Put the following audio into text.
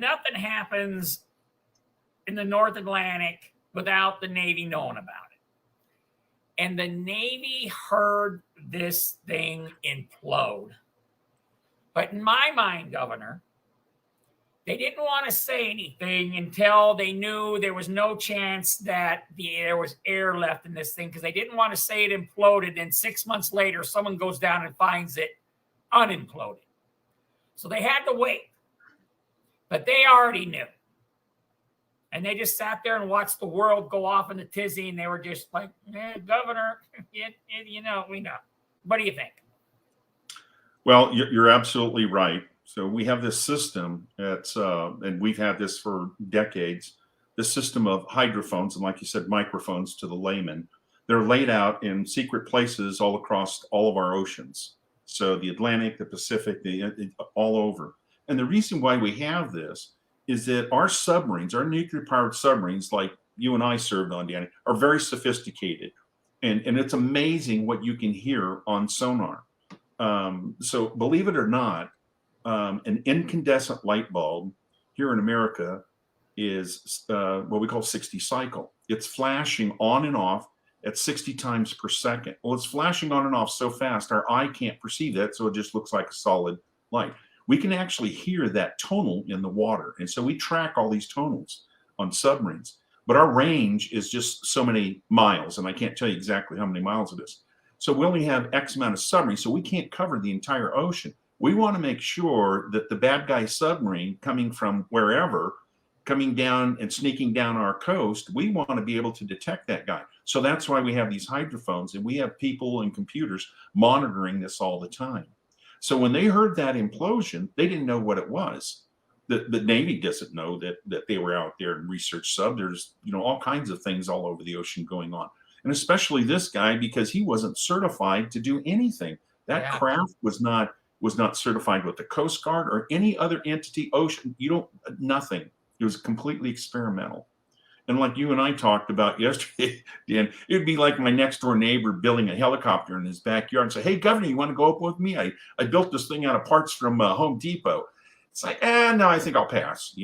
nothing happens in the North Atlantic without the Navy knowing about it. And the Navy heard this thing implode. But in my mind, Governor, they didn't want to say anything until they knew there was no chance that there was air left in this thing, because they didn't want to say it imploded. And 6 months later, someone goes down and finds it unimploded. So they had to wait. But they already knew. And they just sat there and watched the world go off in a tizzy. And they were just like, Governor, we know. What do you think? Well, you're absolutely right. So we have this system that's, and we've had this for decades, this system of hydrophones, and like you said, microphones to the layman. They're laid out in secret places all across all of our oceans. So the Atlantic, the Pacific, all over. And the reason why we have this is that our submarines, our nuclear-powered submarines, like you and I served on, Danny, are very sophisticated. And it's amazing what you can hear on sonar. So believe it or not, an incandescent light bulb here in America is what we call 60 cycle. It's flashing on and off at 60 times per second. Well, it's flashing on and off so fast, our eye can't perceive that, so it just looks like a solid light. We can actually hear that tonal in the water. And so we track all these tonals on submarines. But our range is just so many miles, and I can't tell you exactly how many miles it is. So we only have X amount of submarines, so we can't cover the entire ocean. We want to make sure that the bad guy submarine coming from wherever, coming down and sneaking down our coast, we want to be able to detect that guy. So that's why we have these hydrophones, and we have people and computers monitoring this all the time. So when they heard that implosion, they didn't know what it was. The Navy doesn't know that they were out there in research sub. There's all kinds of things all over the ocean going on. And especially this guy, because he wasn't certified to do anything. That craft was not certified with the Coast Guard or any other entity, ocean, nothing. It was completely experimental. And like you and I talked about yesterday, Dan, it'd be like my next door neighbor building a helicopter in his backyard and say, hey, Governor, you want to go up with me? I built this thing out of parts from Home Depot. It's like, no, I think I'll pass,